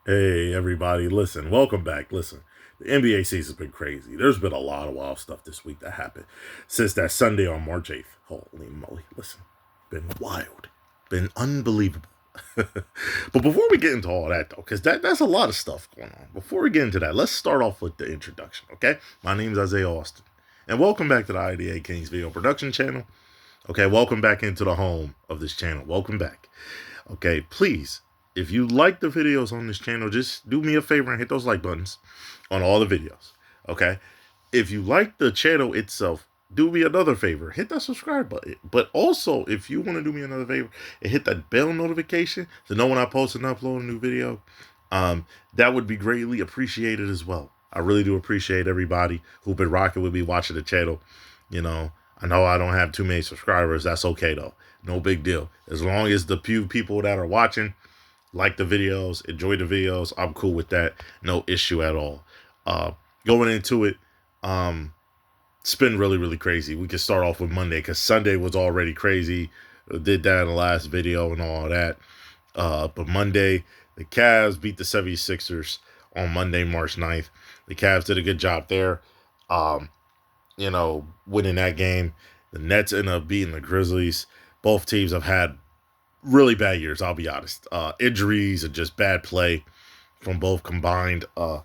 Hey, everybody, listen, welcome back. Listen, the NBA season's been crazy. There's been a lot of wild stuff this week that happened since that Sunday on March 8th. Holy moly, listen, been wild, been unbelievable. But before we get into all that, though, because that's a lot of stuff going on, before we get into that, let's start off with the introduction, okay? My name's Isaiah Austin, and welcome back to the IDA Kings Video Production channel. Okay, welcome back into the home of this channel. Welcome back. Okay, please, if you like the videos on this channel, just do me a favor and hit those like buttons on all the videos. Okay, if you like the channel itself, do me another favor, hit that subscribe button. But also, if you want to do me another favor and hit that bell notification to know when I post and upload a new video, that would be greatly appreciated as well. I really do appreciate everybody who've been rocking with me, watching the channel. You know, I know I don't have too many subscribers. That's okay though. No big deal. As long as the few people that are watching like the videos, enjoy the videos, I'm cool with that. No issue at all. Going into it, it's been really, really crazy. We can start off with Monday because Sunday was already crazy. Did that in the last video and all that. But Monday, the Cavs beat the 76ers on Monday, March 9th. The Cavs did a good job there. Winning that game. The Nets ended up beating the Grizzlies. Both teams have had really bad years, I'll be honest. Injuries and just bad play from both combined, or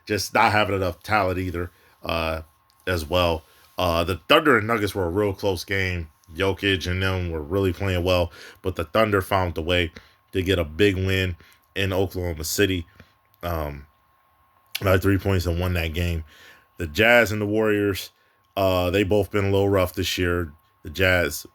just not having enough talent either, as well. The Thunder and Nuggets were a real close game. Jokic and them were really playing well, but the Thunder found a way to get a big win in Oklahoma City. By 3 points and won that game. The Jazz and the Warriors, they both been a little rough this year. The Jazz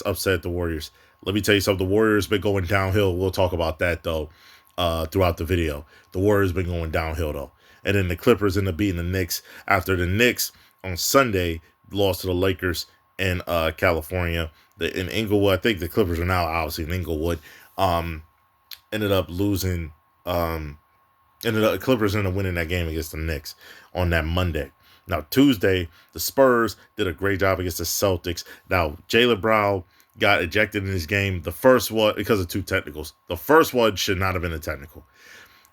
upset the Warriors. Let me tell you something. The Warriors been going downhill. We'll talk about that though, throughout the video. The Warriors been going downhill though, and then the Clippers end up beating the Knicks after the Knicks on Sunday lost to the Lakers in California. In Inglewood, I think the Clippers are now obviously in Inglewood. Ended up losing. Clippers ended up winning that game against the Knicks on that Monday. Now, Tuesday, the Spurs did a great job against the Celtics. Now, Jaylen Brown got ejected in this game. The first one, because of two technicals. The first one should not have been a technical.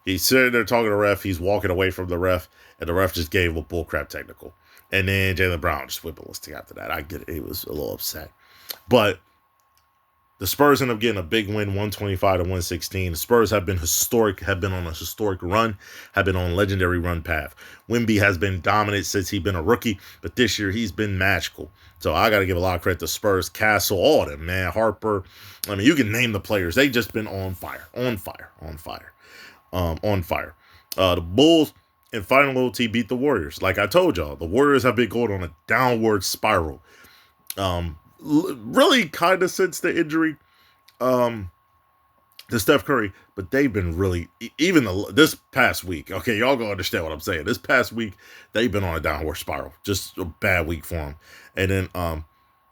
He's sitting there talking to the ref. He's walking away from the ref, and the ref just gave him a bullcrap technical. And then Jaylen Brown just went ballistic after that. I get it. He was a little upset. But the Spurs end up getting a big win, 125 to 116. The Spurs have been on a historic run, have been on a legendary run path. Wemby has been dominant since he's been a rookie, but this year he's been magical. So I got to give a lot of credit to Spurs, Castle, all of them, man. Harper. I mean, you can name the players. They just been on fire. The Bulls in Final OT beat the Warriors. Like I told y'all, the Warriors have been going on a downward spiral. Really kind of since the injury to Steph Curry, but they've been really, even this past week, okay, y'all gonna understand what I'm saying. This past week, they've been on a downward spiral. Just a bad week for them. And then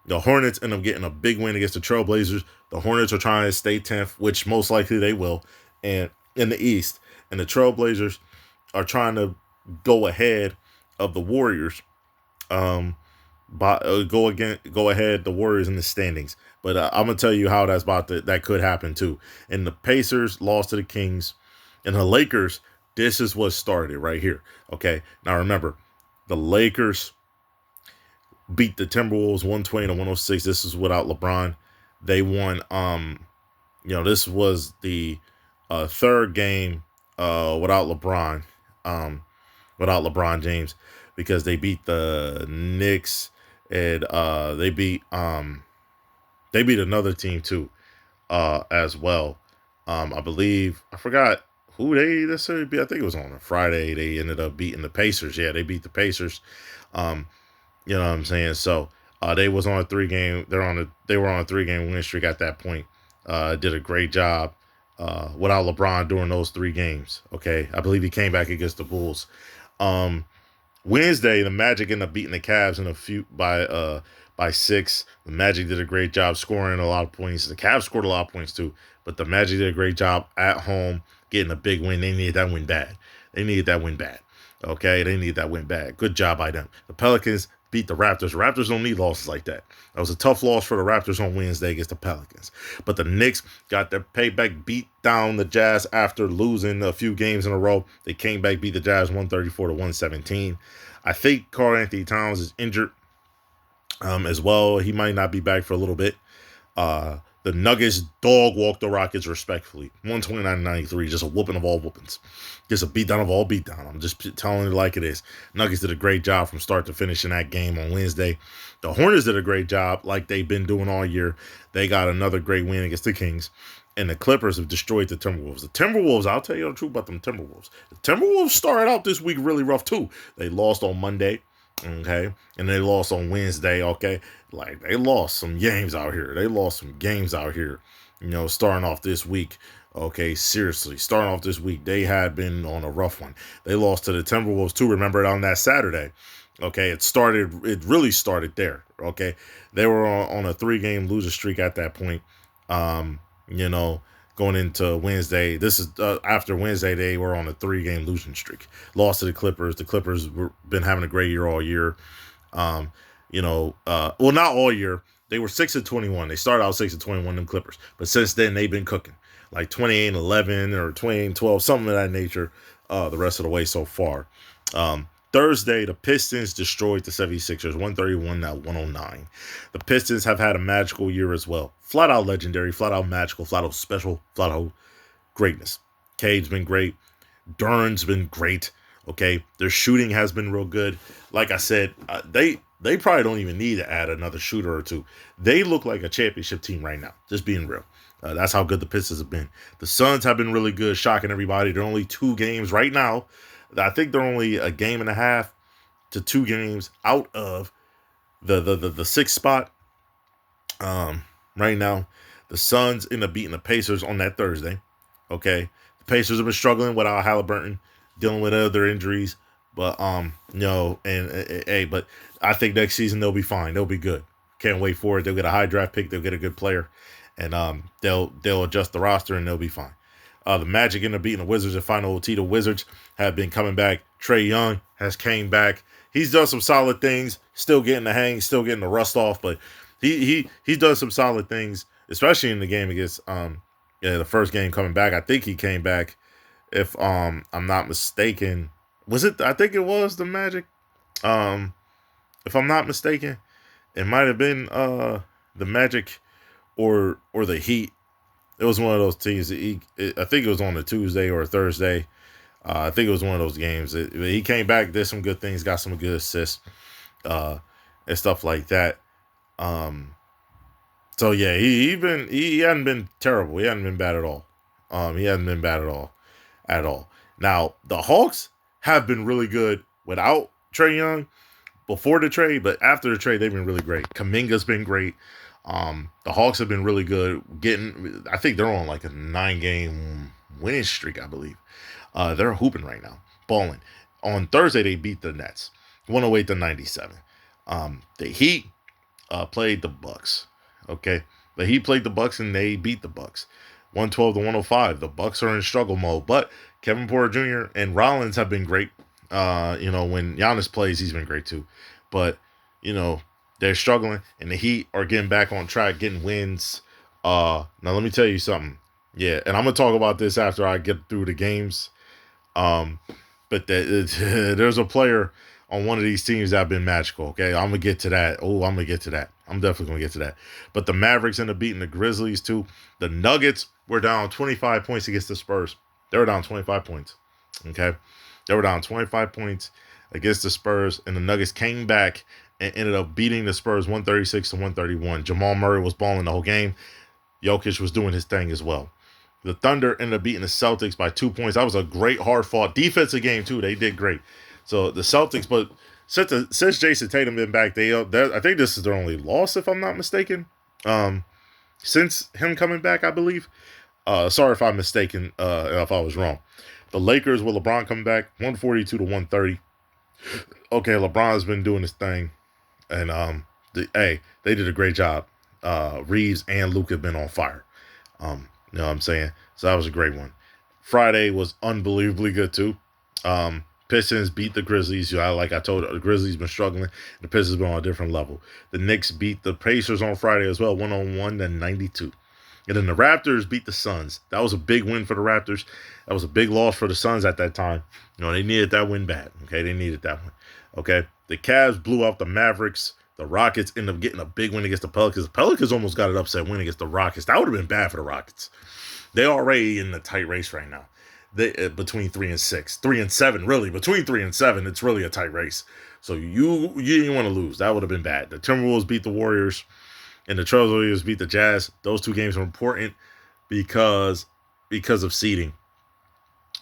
the Hornets end up getting a big win against the Trailblazers. The Hornets are trying to stay 10th, which most likely they will, and in the East. And the Trailblazers are trying to go ahead of the Warriors. Go ahead the Warriors in the standings, but I'm gonna tell you how that could happen too. And the Pacers lost to the Kings, and the Lakers. This is what started right here. Okay, now remember, the Lakers beat the Timberwolves 120 to 106. This is without LeBron. They won. This was the third game without LeBron. Without LeBron James, because they beat the Knicks. And they beat another team too, as well. I believe I forgot who they necessarily beat. I think it was on a Friday. They ended up beating the Pacers. Yeah, they beat the Pacers. You know what I'm saying? So they was on a 3-game. They were on a 3-game win streak at that point. Did a great job without LeBron during those 3 games. Okay, I believe he came back against the Bulls. Wednesday, the Magic ended up beating the Cavs in a few by 6. The Magic did a great job scoring a lot of points. The Cavs scored a lot of points too, but the Magic did a great job at home getting a big win. They needed that win bad. Okay, they need that win bad. Good job by them. The Pelicans beat the Raptors. The Raptors don't need losses like that. That was a tough loss for the Raptors on Wednesday against the Pelicans. But the Knicks got their payback, beat down the Jazz after losing a few games in a row. They came back, beat the Jazz 134 to 117. I think Karl-Anthony Towns is injured as well. He might not be back for a little bit. The Nuggets dog walked the Rockets respectfully. 129-93, just a whooping of all whoopings. Just a beatdown of all beatdown. I'm just telling it like it is. Nuggets did a great job from start to finish in that game on Wednesday. The Hornets did a great job like they've been doing all year. They got another great win against the Kings. And the Clippers have destroyed the Timberwolves. The Timberwolves, I'll tell you the truth about them Timberwolves. The Timberwolves started out this week really rough too. They lost on Monday. Okay, and they lost on Wednesday. Okay, like they lost some games out here. Starting off this week. Okay, seriously, starting off this week, they had been on a rough one. They lost to the Timberwolves too. Remember it on that Saturday. Okay, it really started there. Okay, they were on a 3-game loser streak at that point. Going into Wednesday. This is after Wednesday, they were on a 3-game losing streak. Lost to the Clippers. The Clippers been having a great year all year. Not all year. They were 6-21. They started out 6-21, them Clippers. But since then, they've been cooking. Like 28-11 or 28-12, something of that nature the rest of the way so far. Thursday, the Pistons destroyed the 76ers, 131-109. The Pistons have had a magical year as well. Flat out legendary, flat out magical, flat out special, flat out greatness. Cade's been great. Duran's been great. Okay, their shooting has been real good. Like I said, they probably don't even need to add another shooter or two. They look like a championship team right now, just being real. That's how good the Pistons have been. The Suns have been really good, shocking everybody. They're only 2 games right now. I think they're only a game and a half to 2 games out of the 6th spot. Right now, the Suns end up beating the Pacers on that Thursday. Okay, the Pacers have been struggling without Halliburton, dealing with other injuries, but but I think next season they'll be fine. They'll be good. Can't wait for it. They'll get a high draft pick. They'll get a good player, and they'll adjust the roster and they'll be fine. The Magic ended up beating the Wizards in final OT. The Wizards have been coming back. Trae Young has came back. He's done some solid things. Still getting the hang, still getting the rust off, but he's done some solid things, especially in the game against the first game coming back. I think he came back, if I'm not mistaken. Was it? I think it was the Magic. If I'm not mistaken, it might have been the Magic or the Heat. It was one of those teams. I think it was on a Tuesday or a Thursday. I think it was one of those games. He came back, did some good things, got some good assists, and stuff like that. So yeah, he hadn't been terrible. He hadn't been bad at all. He hasn't been bad at all. Now the Hawks have been really good without Trae Young before the trade, but after the trade, they've been really great. Kuminga's been great. The Hawks have been really good. I think they're on like a 9-game winning streak, I believe. They're hooping right now, balling. On Thursday, they beat the Nets, 108-97. The Heat played the Bucks. Okay, the Heat played the Bucks and they beat the Bucks, 112-105. The Bucks are in struggle mode, but Kevin Porter Jr. and Rollins have been great. When Giannis plays, he's been great too. But they're struggling, and the Heat are getting back on track, getting wins. Now, let me tell you something. Yeah, and I'm going to talk about this after I get through the games. But there's a player on one of these teams that have been magical, okay? I'm going to get to that. I'm definitely going to get to that. But the Mavericks end up beating the Grizzlies, too. The Nuggets were down 25 points against the Spurs. They were down 25 points, okay? They were down 25 points against the Spurs, and the Nuggets came back and ended up beating the Spurs 136-131. Jamal Murray was balling the whole game. Jokic was doing his thing as well. The Thunder ended up beating the Celtics by 2 points. That was a great, hard-fought defensive game, too. They did great. So the Celtics, but since Jason Tatum been back, I think this is their only loss, if I'm not mistaken. Since him coming back, I believe. Sorry if I'm mistaken, if I was wrong. The Lakers, with LeBron coming back, 142-130. Okay, LeBron's been doing his thing. And they did a great job. Reeves and Luke have been on fire. You know what I'm saying? So that was a great one. Friday was unbelievably good too. Pistons beat the Grizzlies. Like I told you, the Grizzlies been struggling. The Pistons been on a different level. The Knicks beat the Pacers on Friday as well, 101-92. And then the Raptors beat the Suns. That was a big win for the Raptors. That was a big loss for the Suns at that time. They needed that win bad. Okay, they needed that one. Okay, the Cavs blew out the Mavericks. The Rockets ended up getting a big win against the Pelicans. The Pelicans almost got an upset win against the Rockets. That would have been bad for the Rockets. They already in the tight race right now. Between 3 and 6, 3 and 7, really between 3 and 7, it's really a tight race. So you didn't want to lose. That would have been bad. The Timberwolves beat the Warriors, and the Trailblazers beat the Jazz. Those two games are important because of seeding.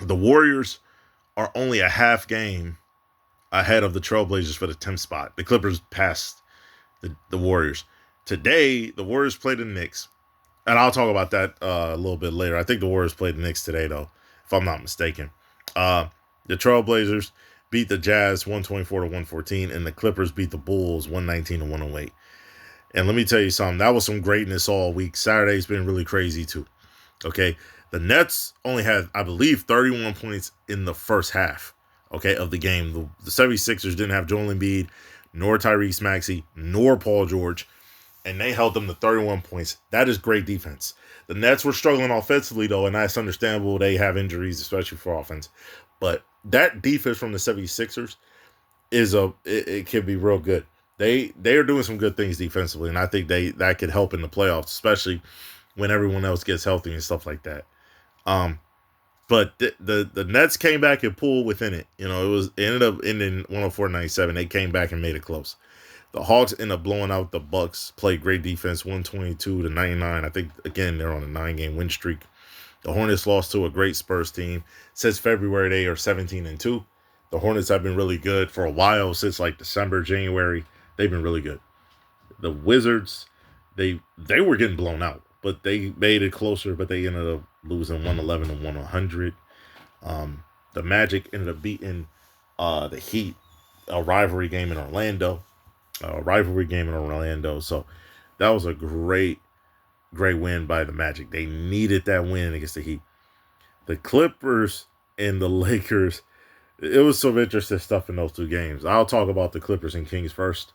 The Warriors are only a half game ahead of the Trailblazers for the 10th spot. The Clippers passed the Warriors. Today, the Warriors played the Knicks. And I'll talk about that a little bit later. I think the Warriors played the Knicks today, though, if I'm not mistaken. The Trailblazers beat the Jazz 124-114, and the Clippers beat the Bulls 119-108. And let me tell you something. That was some greatness all week. Saturday's been really crazy, too. Okay? The Nets only had, I believe, 31 points in the first half, okay, of the game. The 76ers didn't have Joel Embiid, nor Tyrese Maxey, nor Paul George. And they held them to 31 points. That is great defense. The Nets were struggling offensively, though, and that's understandable. They have injuries, especially for offense. But that defense from the 76ers it can be real good. They are doing some good things defensively, and I think that could help in the playoffs, especially when everyone else gets healthy and stuff like that. But the Nets came back and pulled within it. It ended up ending 104-97. They came back and made it close. The Hawks end up blowing out the Bucks, played great defense, 122-99. I think, again, they're on a 9-game win streak. The Hornets lost to a great Spurs team. Since February, they are 17-2. The Hornets have been really good for a while, since like December, January. They've been really good. The Wizards, they were getting blown out, but they made it closer, but they ended up losing 111-100. The Magic ended up beating the Heat, a rivalry game in Orlando. So that was a great win by the Magic. They needed that win against the Heat. The Clippers and the Lakers, it was some interesting stuff in those two games. I'll talk about the Clippers and Kings first.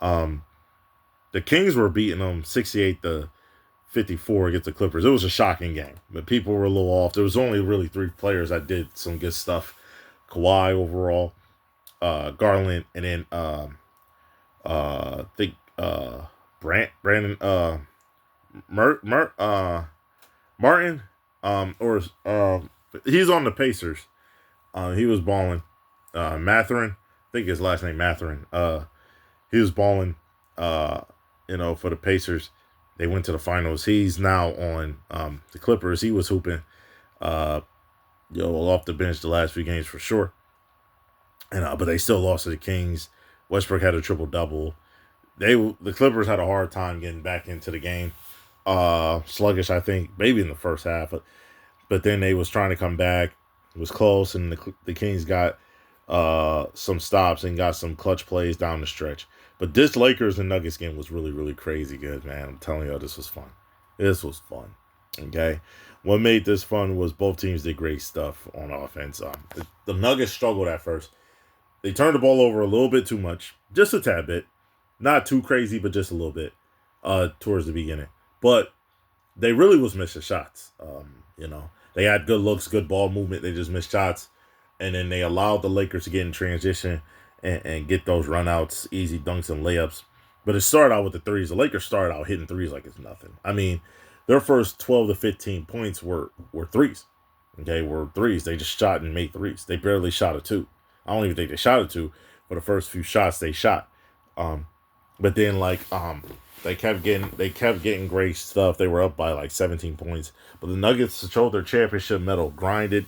The Kings were beating them 68-54 against the Clippers. It was a shocking game, but people were a little off. There was only really 3 players that did some good stuff. Kawhi overall, Garland, and then Brandon Martin, he's on the Pacers. He was balling. Mathurin, I think his last name Mathurin. He was balling. For the Pacers. They went to the finals. He's now on the Clippers. He was hooping, off the bench the last few games for sure. But they still lost to the Kings. Westbrook had a triple-double. The Clippers had a hard time getting back into the game. Sluggish, I think, maybe in the first half. But then they was trying to come back. It was close, and the Kings got some stops and got some clutch plays down the stretch. But this Lakers and Nuggets game was really, really crazy good, man. I'm telling you, this was fun. This was fun. Okay? What made this fun was both teams did great stuff on offense. The Nuggets struggled at first. They turned the ball over a little bit too much. Just a tad bit. Not too crazy, but just a little bit towards the beginning. But they really was missing shots. They had good looks, good ball movement. They just missed shots. And then they allowed the Lakers to get in transition and get those runouts, easy dunks and layups. But it started out with the threes. The Lakers started out hitting threes like it's nothing. I mean, their first 12 to 15 points were threes. Okay, were threes. They just shot and made threes. They barely shot a 2. I don't even think they shot a 2 for the first few shots they shot. But then they kept getting great stuff. They were up by like 17 points. But the Nuggets showed their championship medal. Grinded.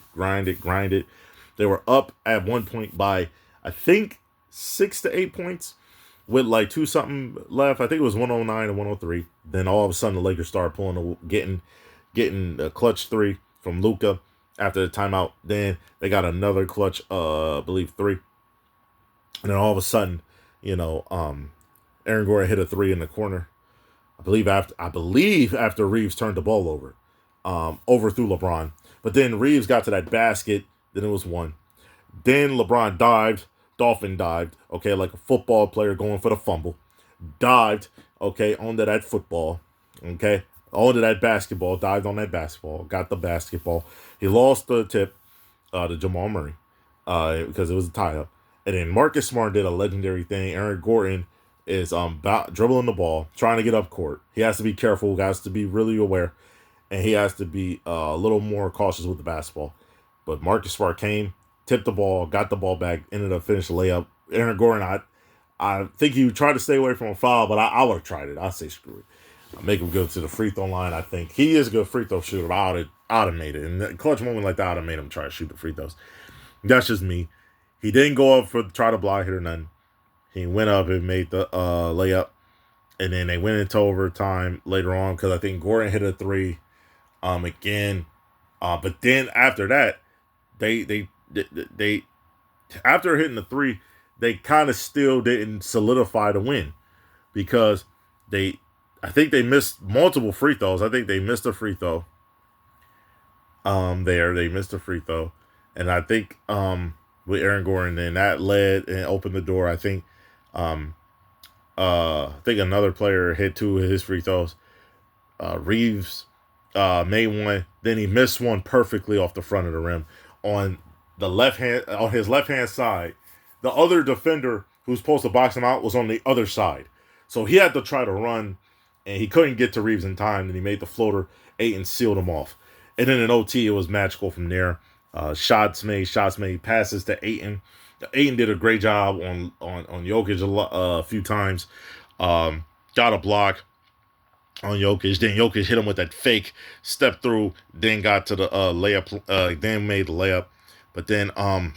They were up at one point by, I think, 6 to 8 points with like 2 something left. I think it was 109 and 103. Then all of a sudden the Lakers started getting a clutch 3 from Luka after the timeout. Then they got another clutch, I believe 3. And then all of a sudden, Aaron Gordon hit a 3 in the corner. I believe after Reeves turned the ball over through LeBron. But then Reeves got to that basket. Then it was 1. Then LeBron dived, dolphin dived, okay, like a football player going for the fumble. Dived, okay, onto that football, okay, onto that basketball, dived on that basketball, got the basketball. He lost the tip to Jamal Murray because it was a tie up. And then Marcus Smart did a legendary thing. Aaron Gordon is dribbling the ball, trying to get up court. He has to be careful, has to be really aware, and he has to be a little more cautious with the basketball. But Marcus Smart came, tipped the ball, got the ball back, ended up finishing the layup. Aaron Gordon, I think he tried to stay away from a foul, but I would have tried it. I'd say screw it. I'll make him go to the free throw line. I think he is a good free throw shooter. I'd have made it. And a clutch moment like that, I'd have made him try to shoot the free throws. That's just me. He didn't go up for try to block it or nothing. He went up and made the layup. And then they went into overtime later on because I think Gordon hit a three again. But then after that, they after hitting the three, they kind of still didn't solidify the win because I think they missed multiple free throws. I think they missed a free throw. They missed a free throw, and I think with Aaron Gordon, then that led and opened the door. I think another player hit two of his free throws. Reeves made one, then he missed one perfectly off the front of the rim on his left hand side. The other defender who's supposed to box him out was on the other side. So he had to try to run, and he couldn't get to Reeves in time, and he made the floater. Ayton sealed him off. And then in OT, it was magical from there. Shots made, passes to Ayton. Ayton did a great job on Jokic a few times. Got a block on Jokic. Then Jokic hit him with that fake step through, then got to the layup, then made the layup. But then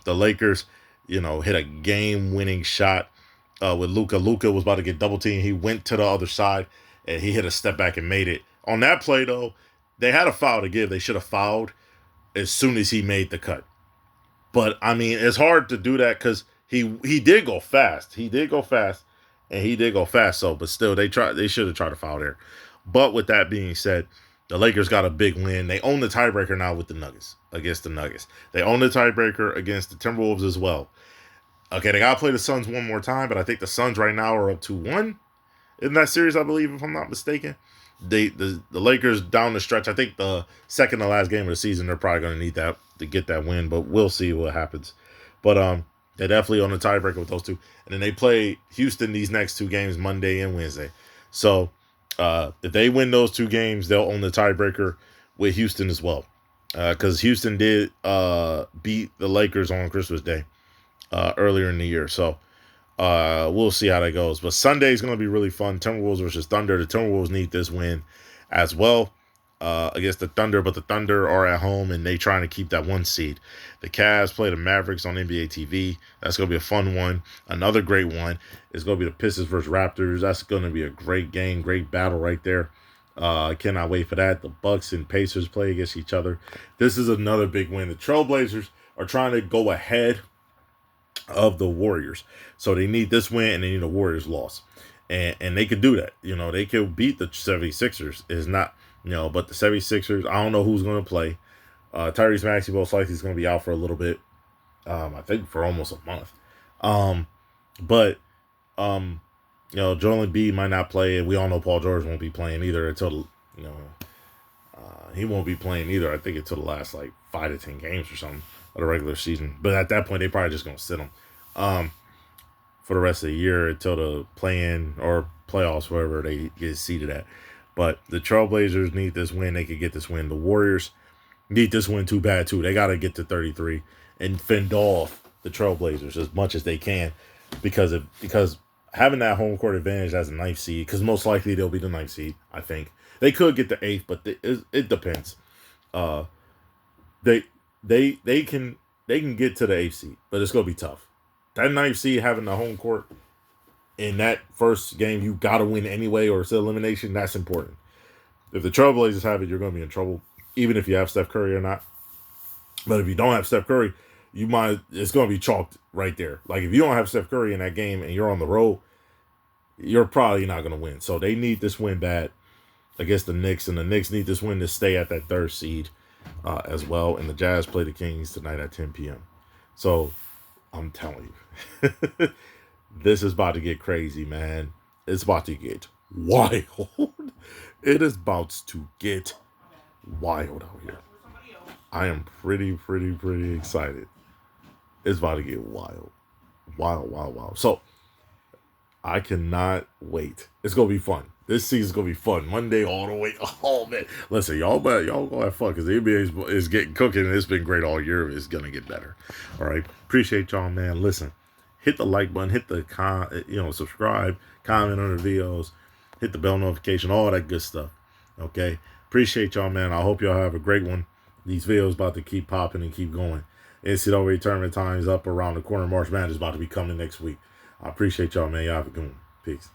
the Lakers, hit a game-winning shot with Luka. Luka was about to get double teamed. He went to the other side, and he hit a step back and made it. On that play, though, they had a foul to give. They should have fouled as soon as he made the cut. But, I mean, it's hard to do that because he did go fast. He did go fast, and he did go fast. So, but still, they should have tried to foul there. But with that being said, the Lakers got a big win. They own the tiebreaker now with the Nuggets, against the Nuggets. They own the tiebreaker against the Timberwolves as well. Okay, they got to play the Suns one more time, but I think the Suns right now are up 2-1 in that series, I believe, if I'm not mistaken. The Lakers down the stretch, I think the second to last game of the season, they're probably going to need that to get that win, but we'll see what happens. But they're definitely on the tiebreaker with those two. And then they play Houston these next two games, Monday and Wednesday. So if they win those two games, they'll own the tiebreaker with Houston as well. Because Houston did beat the Lakers on Christmas Day earlier in the year. So we'll see how that goes. But Sunday is going to be really fun. Timberwolves versus Thunder. The Timberwolves need this win as well against the Thunder. But the Thunder are at home, and they trying to keep that 1 seed. The Cavs play the Mavericks on NBA TV. That's going to be a fun one. Another great one is going to be the Pistons versus Raptors. That's going to be a great game, great battle right there. I cannot wait for that. The Bucks and Pacers play against each other. This is another big win. The Trailblazers are trying to go ahead of the Warriors. So they need this win, and they need a Warriors loss. And they could do that. They could beat the 76ers. It's not, but the 76ers, I don't know who's going to play. Tyrese Maxey most likely is going to be out for a little bit. I think for almost a month. But Joel Embiid might not play, and we all know Paul George won't be playing either until, he won't be playing either, I think, until the last, 5 to 10 games or something of the regular season. But at that point, they probably just going to sit him for the rest of the year until the play-in or playoffs, wherever they get seeded at. But the Trailblazers need this win. They could get this win. The Warriors need this win too bad, too. They got to get to 33 and fend off the Trailblazers as much as they can because having that home court advantage as a 9th seed, because most likely they'll be the 9th seed, I think. They could get the 8th, but it depends. They can get to the 8th seed, but it's going to be tough. That 9th seed having the home court in that first game, you got to win anyway or it's elimination. That's important. If the Trailblazers have it, you're going to be in trouble, even if you have Steph Curry or not. But if you don't have Steph Curry, it's going to be chalked right there. If you don't have Steph Curry in that game and you're on the road, you're probably not going to win. So they need this win bad against the Knicks, and the Knicks need this win to stay at that 3rd seed as well. And the Jazz play the Kings tonight at 10 p.m. So I'm telling you, this is about to get crazy, man. It's about to get wild. It is about to get wild out here. I am pretty excited. It's about to get wild. Wild. So I cannot wait. It's gonna be fun. This season's gonna be fun. Monday all the way. Oh man, listen, y'all gonna have fun because the NBA is getting cooking and it's been great all year. It's gonna get better. All right, appreciate y'all, man. Listen, hit the like button, hit the subscribe, comment on the videos, hit the bell notification, all that good stuff. Okay, appreciate y'all, man. I hope y'all have a great one. These videos about to keep popping and keep going. NCAA tournament time's up around the corner. March Madness is about to be coming next week. I appreciate y'all, man. Y'all have a good one. Peace.